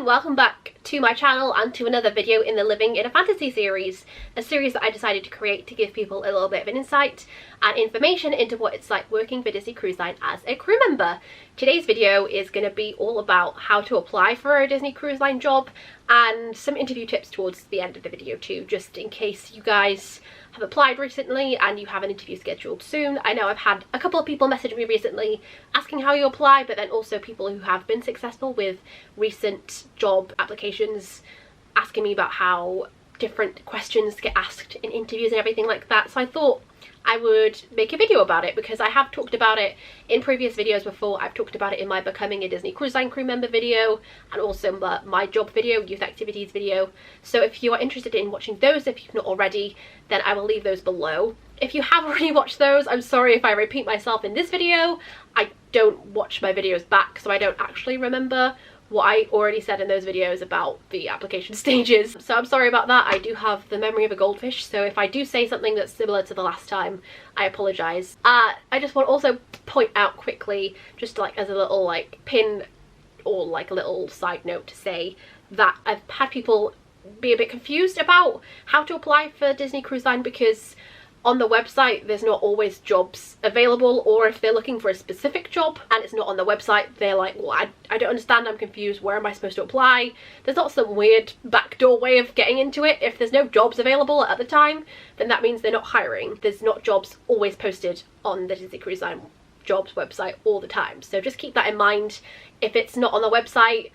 everyone, welcome back to my channel and to another video in the Living in a Fantasy series, a series that I decided to create to give people a little bit of an insight and information into what it's like working for Disney Cruise Line as a crew member. Today's video is going to be all about how to apply for a Disney Cruise Line job and some interview tips towards the end of the video too, just in case you guys have applied recently and you have an interview scheduled soon. I know I've had a couple of people message me recently asking how you apply, but then also people who have been successful with recent job applications asking me about how different questions get asked in interviews and everything like that. So I thought I would make a video about it because I have talked about it in previous videos before. I've talked about it in my Becoming a Disney Cruise Line crew member video and also my job video, youth activities video. So if you are interested in watching those, if you've not already, then I will leave those below. If you have already watched those, I'm sorry if I repeat myself in this video. I don't watch my videos back, so I don't actually remember what I already said in those videos about the application stages. So I'm sorry about that. I do have the memory of a goldfish, so if I do say something that's similar to the last time, I apologise. I just want to also point out quickly, just like as a little like pin or like a little side note, to say that I've had people be a bit confused about how to apply for Disney Cruise Line because on the website there's not always jobs available, or if they're looking for a specific job and it's not on the website, they're like, well, I don't understand, I'm confused, where am I supposed to apply? There's not some weird backdoor way of getting into it. If there's no jobs available at the time, then that means they're not hiring. There's not jobs always posted on the Disney Cruise Line jobs website all the time, so just keep that in mind. If it's not on the website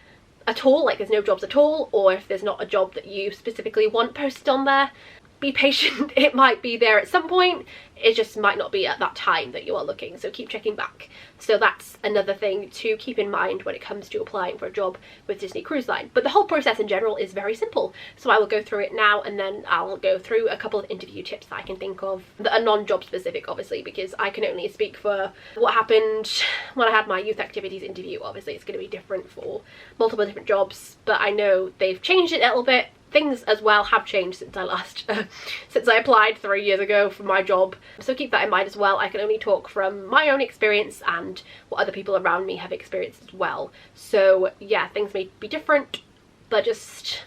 at all, like there's no jobs at all, or if there's not a job that you specifically want posted on there, be patient. It might be there at some point, it just might not be at that time that you are looking, so keep checking back. So that's another thing to keep in mind when it comes to applying for a job with Disney Cruise Line. But the whole process in general is very simple, so I will go through it now and then I'll go through a couple of interview tips that I can think of that are non-job specific, obviously, because I can only speak for what happened when I had my youth activities interview. Obviously it's going to be different for multiple different jobs, but I know they've changed it a little bit. Things as well have changed since I applied 3 years ago for my job, so keep that in mind as well. I can only talk from my own experience and what other people around me have experienced as well. So yeah, things may be different, but just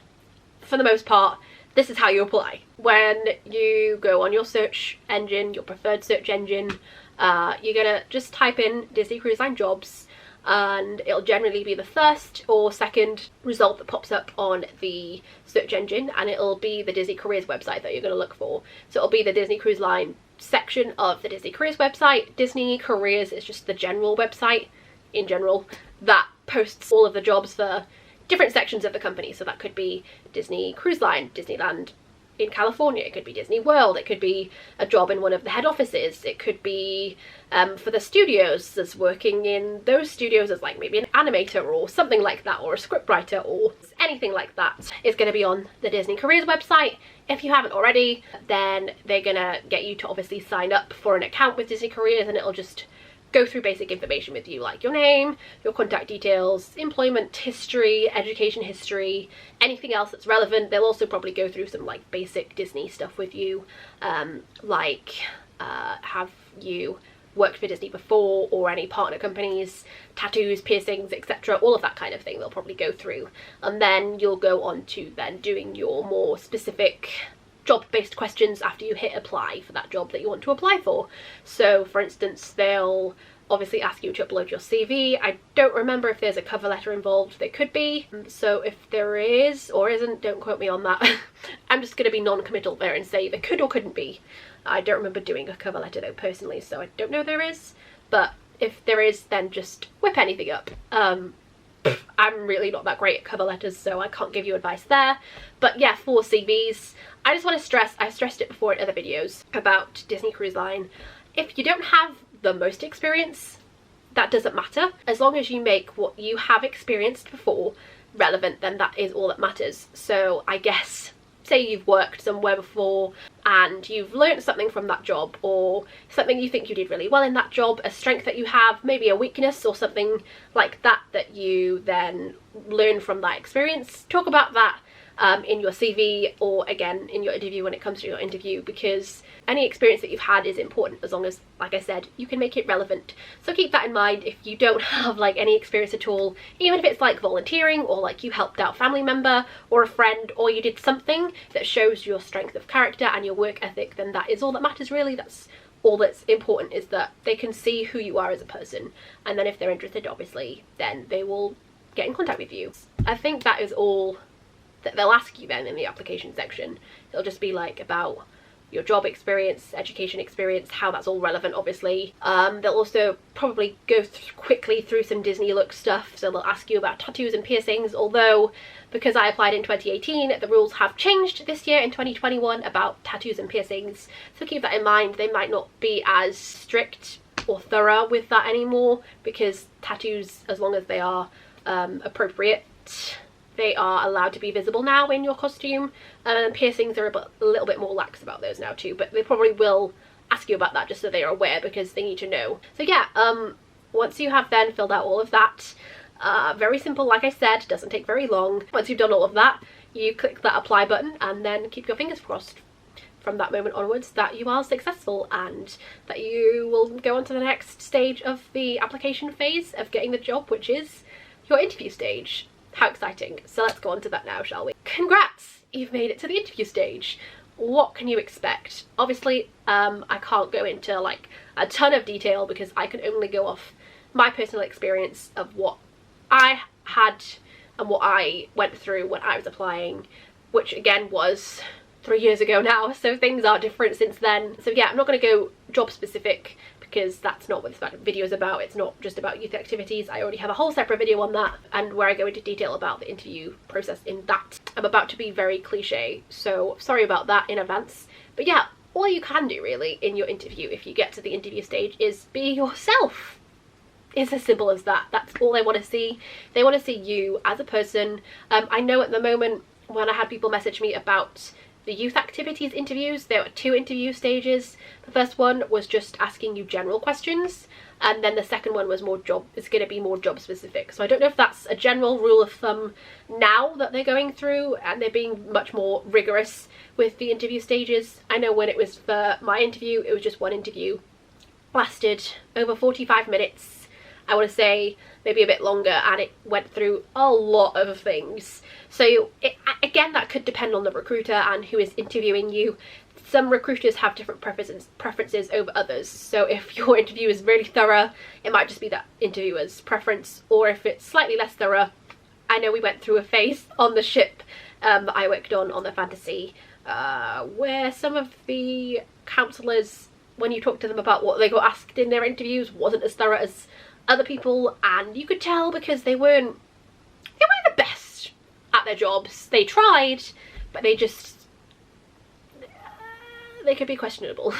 for the most part, this is how you apply. When you go on your search engine, your preferred search engine, you're gonna just type in Disney Cruise Line jobs, and it'll generally be the first or second result that pops up on the search engine, and it'll be the Disney Careers website that you're going to look for. So it'll be the Disney Cruise Line section of the Disney Careers website. Disney Careers is just the general website in general that posts all of the jobs for different sections of the company. So that could be Disney Cruise Line, Disneyland in California, it could be Disney World, it could be a job in one of the head offices, it could be for the studios, as working in those studios as like maybe an animator or something like that, or a scriptwriter, or anything like that is going to be on the Disney Careers website. If you haven't already, then they're gonna get you to obviously sign up for an account with Disney Careers, and it'll just go through basic information with you, like your name, your contact details, employment history, education history, anything else that's relevant. They'll also probably go through some like basic Disney stuff with you, like have you worked for Disney before, or any partner companies, tattoos, piercings, etc., all of that kind of thing they'll probably go through. And then you'll go on to then doing your more specific job-based questions after you hit apply for that job that you want to apply for. So for instance, they'll obviously ask you to upload your CV. I don't remember if there's a cover letter involved. There could be, so if there is or isn't, don't quote me on that. I'm just going to be non-committal there and say there could or couldn't be. I don't remember doing a cover letter though personally, so I don't know if there is, but if there is, then just whip anything up. I'm really not that great at cover letters, so I can't give you advice there. But yeah, for CVs, I just want to stress, I've stressed it before in other videos about Disney Cruise Line, if you don't have the most experience, that doesn't matter. As long as you make what you have experienced before relevant, then that is all that matters. So I guess, say you've worked somewhere before and you've learned something from that job, or something you think you did really well in that job, a strength that you have, maybe a weakness or something like that that you then learn from that experience. Talk about that in your CV, or again in your interview when it comes to your interview, because any experience that you've had is important, as long as, like I said, you can make it relevant. So keep that in mind if you don't have like any experience at all, even if it's like volunteering, or like you helped out a family member or a friend, or you did something that shows your strength of character and your work ethic, then that is all that matters really. That's all that's important, is that they can see who you are as a person, and then if they're interested, obviously, then they will get in contact with you. I think that is all that they'll ask you then in the application section. It'll just be like about your job experience, education experience, how that's all relevant, obviously. They'll also probably go quickly through some Disney look stuff, so they'll ask you about tattoos and piercings, although because I applied in 2018, the rules have changed this year in 2021 about tattoos and piercings, so keep that in mind. They might not be as strict or thorough with that anymore, because tattoos, as long as they are appropriate, they are allowed to be visible now in your costume, and piercings are a little bit more lax about those now too, but they probably will ask you about that just so they are aware, because they need to know. So yeah, once you have then filled out all of that, very simple, like I said, doesn't take very long. Once you've done all of that, you click that apply button and then keep your fingers crossed from that moment onwards that you are successful and that you will go on to the next stage of the application phase of getting the job, which is your interview stage. How exciting. So let's go on to that now, shall we? Congrats! You've made it to the interview stage. What can you expect? Obviously, I can't go into like a ton of detail because I can only go off my personal experience of what I had and what I went through when I was applying, which again was 3 years ago now, so things are different since then. So yeah, I'm not going to go job specific because that's not what this video is about. It's not just about youth activities. I already have a whole separate video on that, and where I go into detail about the interview process in that. I'm about to be very cliche, so sorry about that in advance. But yeah, all you can do really in your interview, if you get to the interview stage, is be yourself. It's as simple as that. That's all they want to see. They want to see you as a person. I know at the moment when I had people message me about the youth activities interviews, there were 2 interview stages. The first one was just asking you general questions, and then the second one was going to be more job specific. So I don't know if that's a general rule of thumb now that they're going through and they're being much more rigorous with the interview stages. I know when it was for my interview, it was just one interview. Lasted over 45 minutes. I want to say maybe a bit longer, and it went through a lot of things. So again, that could depend on the recruiter and who is interviewing you. Some recruiters have different preferences over others. So if your interview is really thorough, it might just be that interviewer's preference, or if it's slightly less thorough. I know we went through a phase on the ship that I worked on the Fantasy, where some of the counsellors, when you talk to them about what they got asked in their interviews, wasn't as thorough as other people, and you could tell because they weren't the best at their jobs. They tried, but they could be questionable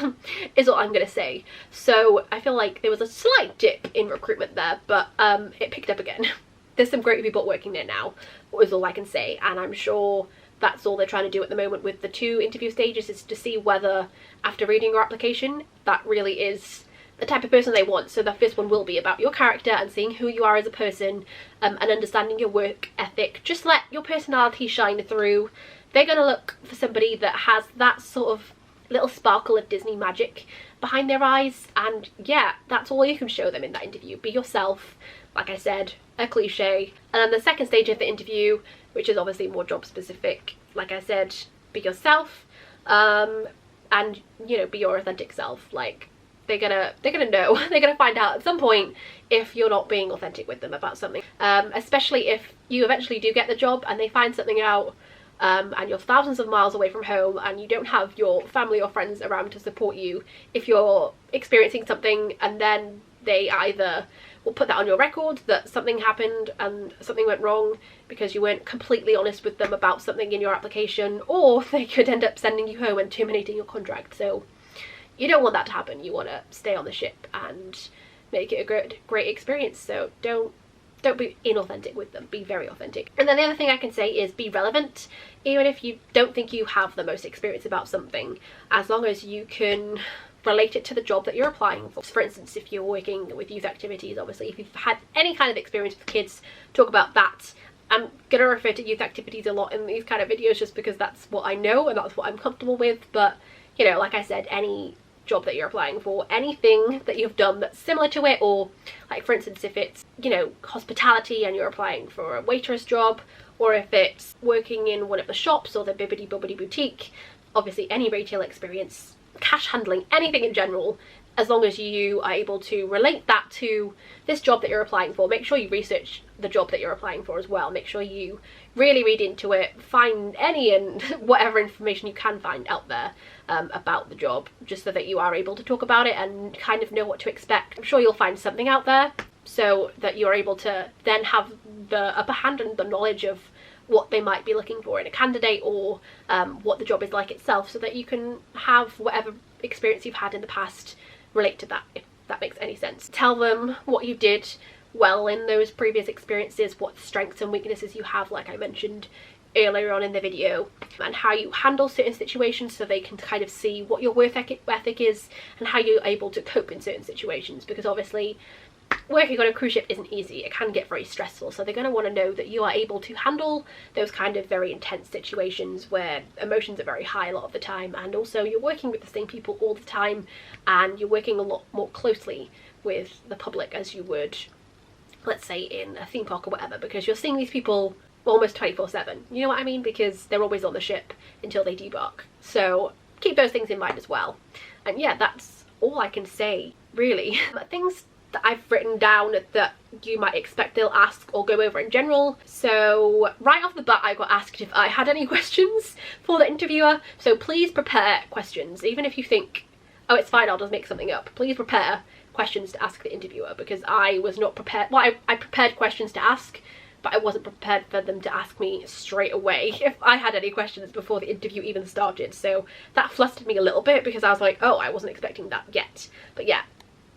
is what I'm gonna say. So I feel like there was a slight dip in recruitment there, but it picked up again. There's some great people working there now, is all I can say, and I'm sure that's all they're trying to do at the moment with the 2 interview stages, is to see whether, after reading your application, that really is the type of person they want. So the first one will be about your character and seeing who you are as a person, and understanding your work ethic. Just let your personality shine through. They're going to look for somebody that has that sort of little sparkle of Disney magic behind their eyes, and yeah, that's all you can show them in that interview. Be yourself, like I said, a cliche. And then the second stage of the interview, which is obviously more job specific, like I said, be yourself, and you know, be your authentic self. Like, they're gonna know, they're gonna find out at some point if you're not being authentic with them about something, especially if you eventually do get the job and they find something out, and you're thousands of miles away from home and you don't have your family or friends around to support you if you're experiencing something, and then they either will put that on your record that something happened and something went wrong because you weren't completely honest with them about something in your application, or they could end up sending you home and terminating your contract. So you don't want that to happen. You want to stay on the ship and make it a great experience. So don't be inauthentic with them. Be very authentic. And then the other thing I can say is be relevant. Even if you don't think you have the most experience about something, as long as you can relate it to the job that you're applying for. For instance, if you're working with youth activities, obviously if you've had any kind of experience with kids, talk about that I'm gonna refer to youth activities a lot in these kind of videos just because that's what I know and that's what I'm comfortable with. But you know, like I said, any job that you're applying for, anything that you've done that's similar to it, or like for instance if it's, you know, hospitality and you're applying for a waitress job, or if it's working in one of the shops or the bibbidi bobbidi boutique, obviously any retail experience, cash handling, anything in general, as long as you are able to relate that to this job that you're applying for. Make sure you research the job that you're applying for as well. Make sure you really read into it, find any and whatever information you can find out there about the job, just so that you are able to talk about it and kind of know what to expect. I'm sure you'll find something out there so that you're able to then have the upper hand and the knowledge of what they might be looking for in a candidate, or what the job is like itself, so that you can have whatever experience you've had in the past relate to that, if that makes any sense. Tell them what you did well in those previous experiences, what strengths and weaknesses you have, like I mentioned earlier on in the video, and how you handle certain situations, so they can kind of see what your work ethic is and how you're able to cope in certain situations, because obviously working on a cruise ship isn't easy. It can get very stressful, so they're going to want to know that you are able to handle those kind of very intense situations where emotions are very high a lot of the time, and also you're working with the same people all the time and you're working a lot more closely with the public as you would, let's say, in a theme park or whatever, because you're seeing these people almost 24/7, you know what I mean, because they're always on the ship until they debark. So keep those things in mind as well. And yeah, that's all I can say really. Things that I've written down that you might expect they'll ask or go over in general. So right off the bat I got asked if I had any questions for the interviewer, so please prepare questions. Even if you think, oh it's fine, I'll just make something up, please prepare questions to ask the interviewer, because I was not prepared. Well, I prepared questions to ask, but I wasn't prepared for them to ask me straight away if I had any questions before the interview even started. So that flustered me a little bit, because I was like, oh, I wasn't expecting that yet. But yeah,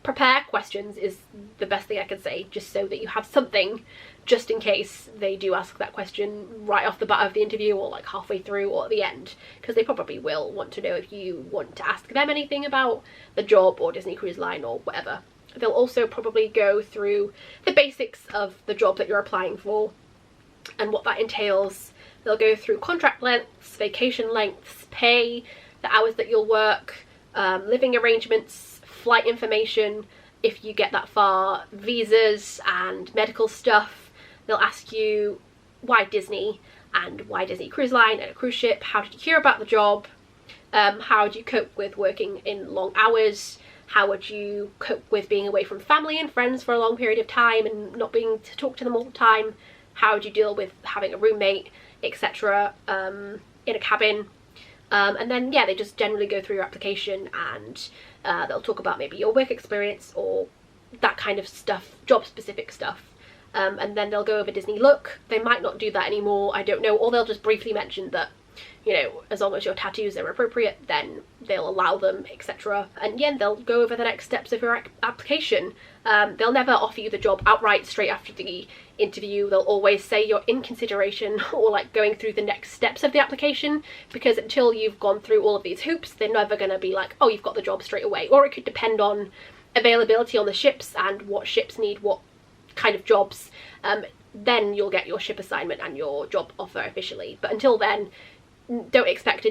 prepare questions is the best thing I can say, just so that you have something just in case they do ask that question right off the bat of the interview, or like halfway through or at the end, because they probably will want to know if you want to ask them anything about the job or Disney Cruise Line or whatever. They'll also probably go through the basics of the job that you're applying for and what that entails. They'll go through contract lengths, vacation lengths, pay, the hours that you'll work, living arrangements, flight information if you get that far, visas and medical stuff. They'll ask you why Disney and why Disney Cruise Line and a cruise ship, how did you hear about the job, how do you cope with working in long hours, how would you cope with being away from family and friends for a long period of time and not being to talk to them all the time, how would you deal with having a roommate, etc. In a cabin. And then yeah, they just generally go through your application, and they'll talk about maybe your work experience or that kind of stuff, job specific stuff. And then they'll go over Disney look. They might not do that anymore, I don't know, or they'll just briefly mention that, you know, as long as your tattoos are appropriate, then they'll allow them, etc. And yeah, they'll go over the next steps of your application. They'll never offer you the job outright straight after the interview. They'll always say you're in consideration, or like going through the next steps of the application, because until you've gone through all of these hoops, they're never going to be like, oh, you've got the job straight away. Or it could depend on availability on the ships and what ships need what kind of jobs. Then you'll get your ship assignment and your job offer officially. But until then, don't expect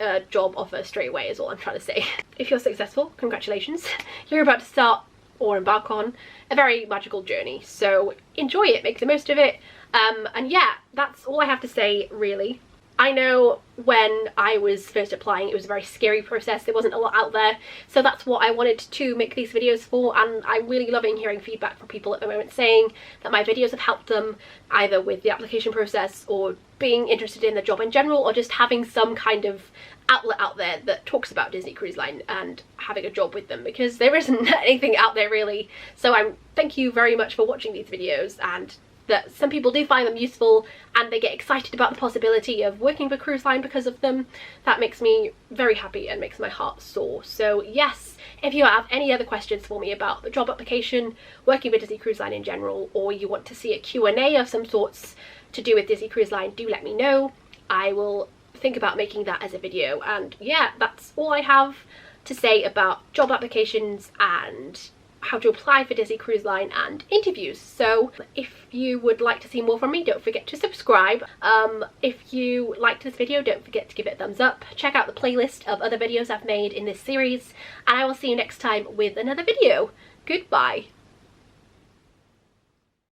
a job offer straight away is all I'm trying to say. If you're successful, congratulations. You're about to start or embark on a very magical journey, so enjoy it, make the most of it. And yeah, that's all I have to say really. I know when I was first applying it was a very scary process, there wasn't a lot out there, so that's what I wanted to make these videos for, and I'm really loving hearing feedback from people at the moment saying that my videos have helped them either with the application process or being interested in the job in general, or just having some kind of outlet out there that talks about Disney Cruise Line and having a job with them, because there isn't anything out there really. So thank you very much for watching these videos, and that some people do find them useful and they get excited about the possibility of working for cruise line because of them. That makes me very happy and makes my heart soar. So yes, if you have any other questions for me about the job application, working with Disney Cruise Line in general, or you want to see a Q&A of some sorts to do with Disney Cruise Line, do let me know. I will think about making that as a video. And yeah, that's all I have to say about job applications and how to apply for Disney Cruise Line and interviews. So if you would like to see more from me, don't forget to subscribe. If you liked this video, don't forget to give it a thumbs up. Check out the playlist of other videos I've made in this series, and I will see you next time with another video. Goodbye.